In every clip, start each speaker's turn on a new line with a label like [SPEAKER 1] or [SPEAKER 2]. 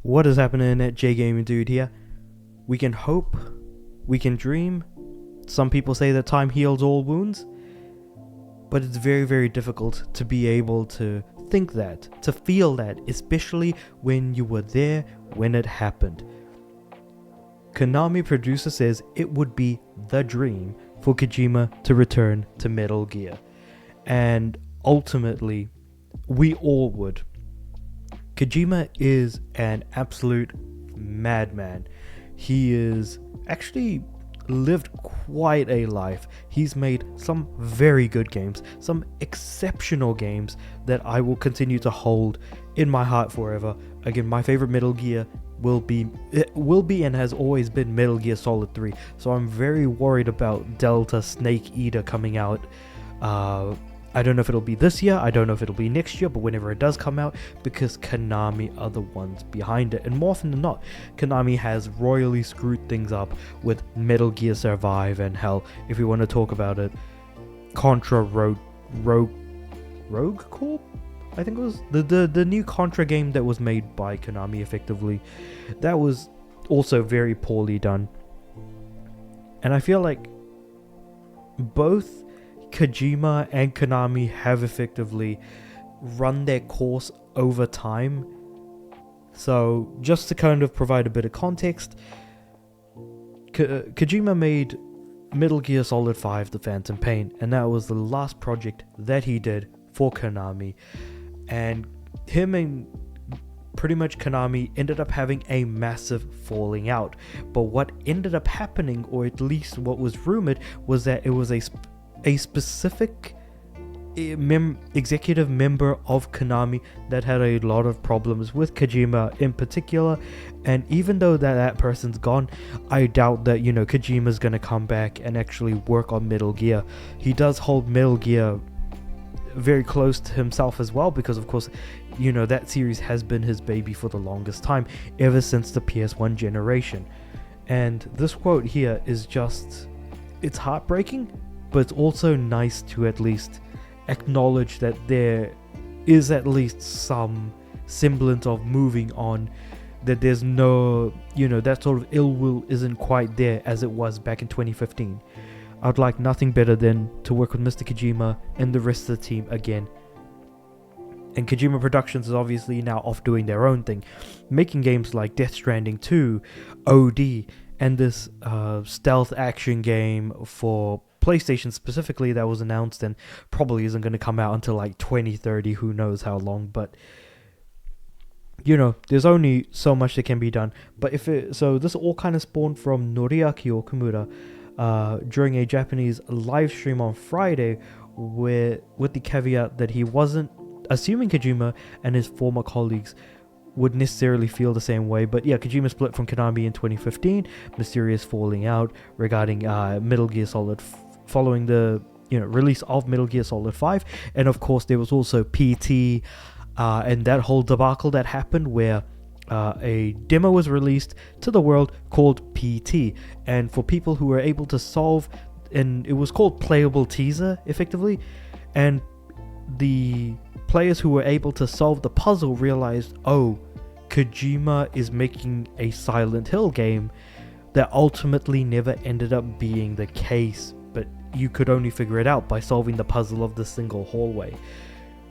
[SPEAKER 1] What is happening at J Gaming Dude here? We can hope, we can dream. Some people say that time heals all wounds, but it's very, very difficult to be able to think that, to feel that, especially when you were there when it happened. Konami producer says it would be the dream for Kojima to return to Metal Gear. And ultimately, we all would. Kojima is an absolute madman. He is actually lived quite a life. He's made some very good games, some exceptional games that I will continue to hold in my heart forever. Again, my favorite Metal Gear will be and has always been Metal Gear Solid 3. So I'm very worried about Delta Snake Eater coming out. I don't know if it'll be this year, I don't know if it'll be next year, but whenever it does come out, because Konami are the ones behind it. And more often than not, Konami has royally screwed things up with Metal Gear Survive, and hell, if we want to talk about it, Contra Rogue Corp? I think it was the new Contra game that was made by Konami effectively. That was also very poorly done. And I feel like both Kojima and Konami have effectively run their course over time. So just to kind of provide a bit of context, Kojima made Metal Gear Solid 5 The Phantom Pain, and that was the last project that he did for Konami. And him and pretty much Konami ended up having a massive falling out. But what ended up happening, or at least what was rumored, was that it was a specific executive member of Konami that had a lot of problems with Kojima in particular. And even though that person's gone, I doubt that, Kojima's going to come back and actually work on Metal Gear. He does hold Metal Gear very close to himself as well, because of course, that series has been his baby for the longest time, ever since the PS1 generation. And this quote here is just, it's heartbreaking, but it's also nice to at least acknowledge that there is at least some semblance of moving on, that there's no, that sort of ill will isn't quite there as it was back in 2015. I'd like nothing better than to work with Mr. Kojima and the rest of the team again. And Kojima Productions is obviously now off doing their own thing, making games like Death Stranding 2, OD, and this stealth action game for PlayStation specifically that was announced and probably isn't going to come out until like 2030, who knows how long. But there's only so much that can be done. But so this all kind of spawned from Noriaki Okamura during a Japanese live stream on Friday, with the caveat that he wasn't assuming Kojima and his former colleagues would necessarily feel the same way. But yeah, Kojima split from Konami in 2015, mysterious falling out regarding Metal Gear Solid following the release of Metal Gear Solid 5. And of course there was also PT and that whole debacle that happened where a demo was released to the world called PT, and for people who were able to solve, and it was called playable teaser effectively, and the players who were able to solve the puzzle realized, oh, Kojima is making a Silent Hill game. That ultimately never ended up being the case, but you could only figure it out by solving the puzzle of the single hallway,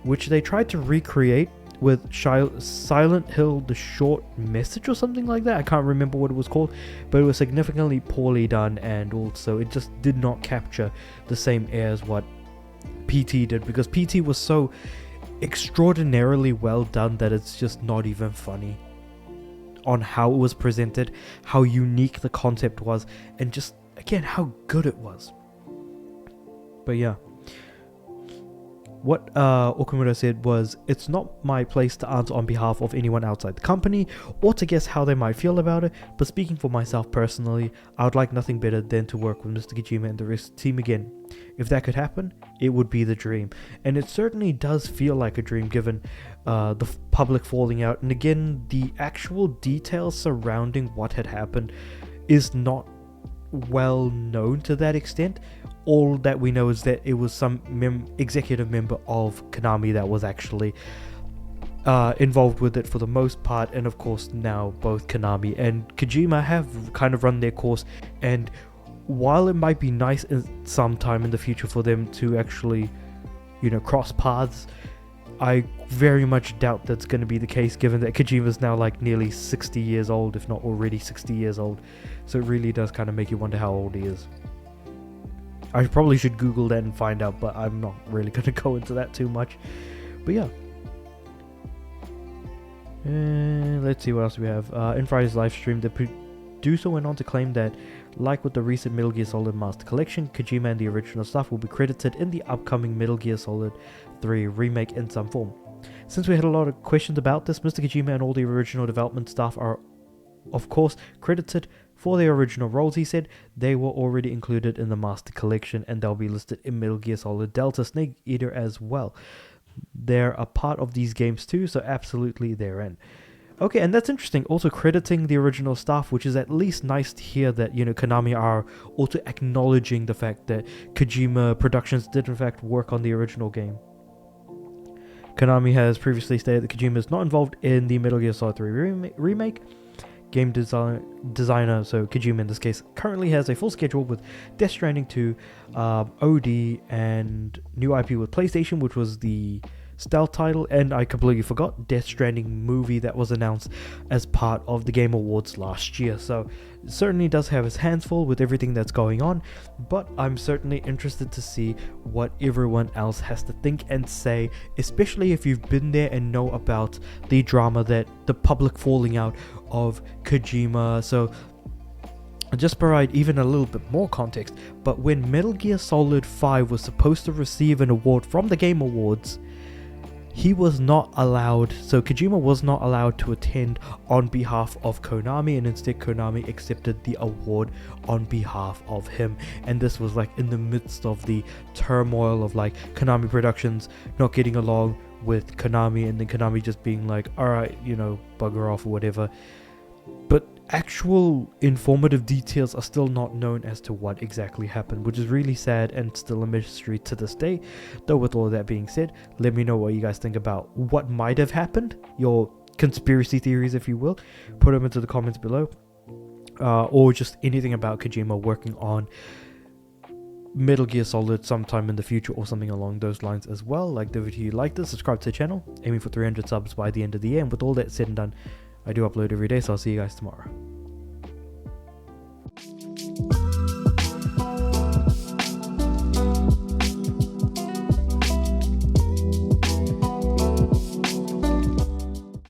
[SPEAKER 1] which they tried to recreate with Silent Hill The Short Message or something like that. I can't remember what it was called, but it was significantly poorly done, and also it just did not capture the same air as what PT did, because PT was so extraordinarily well done that it's just not even funny on how it was presented, how unique the concept was, and just again how good it was. But yeah, what Okamura said was, it's not my place to answer on behalf of anyone outside the company or to guess how they might feel about it, but speaking for myself personally, I would like nothing better than to work with Mr. Kojima and the rest of the team again. If that could happen, it would be the dream. And it certainly does feel like a dream given the public falling out. And again, the actual details surrounding what had happened is not well known to that extent. All that we know is that it was some executive member of Konami that was actually involved with it for the most part, and of course now both Konami and Kojima have kind of run their course. And while it might be nice sometime in the future for them to actually, cross paths, I very much doubt that's going to be the case, given that Kojima's now like nearly 60 years old, if not already 60 years old. So it really does kind of make you wonder how old he is. I probably should Google that and find out, but I'm not really going to go into that too much. But yeah. Let's see what else we have. In Friday's live stream, the producer went on to claim that, like with the recent Metal Gear Solid Master Collection, Kojima and the original staff will be credited in the upcoming Metal Gear Solid 3 remake in some form. Since we had a lot of questions about this, Mr. Kojima and all the original development staff are, of course, credited for their original roles. He said they were already included in the Master Collection and they'll be listed in Metal Gear Solid Delta Snake Eater as well. They're a part of these games too, so absolutely they're in. Okay, and that's interesting. Also crediting the original staff, which is at least nice to hear that, Konami are also acknowledging the fact that Kojima Productions did in fact work on the original game. Konami has previously stated that Kojima is not involved in the Metal Gear Solid 3 remake. Game designer, so Kojima in this case, currently has a full schedule with Death Stranding 2, OD, and new IP with PlayStation, which was the stealth title, and I completely forgot, Death Stranding movie that was announced as part of the Game Awards last year. So it certainly does have his hands full with everything that's going on, but I'm certainly interested to see what everyone else has to think and say, especially if you've been there and know about the drama, that the public falling out of Kojima. So just provide even a little bit more context, but when Metal Gear Solid 5 was supposed to receive an award from the Game Awards, he was not allowed, so Kojima was not allowed to attend on behalf of Konami, and instead Konami accepted the award on behalf of him. And this was like in the midst of the turmoil of like Konami Productions not getting along with Konami, and then Konami just being like, alright, bugger off or whatever. But actual informative details are still not known as to what exactly happened, which is really sad and still a mystery to this day. Though with all of that being said, let me know what you guys think about what might have happened, your conspiracy theories if you will. Put them into the comments below, or just anything about Kojima working on Metal Gear Solid sometime in the future or something along those lines as well. Like the video, you like this, subscribe to the channel, aiming for 300 subs by the end of the year. And with all that said and done, I do upload every day, so I'll see you guys tomorrow.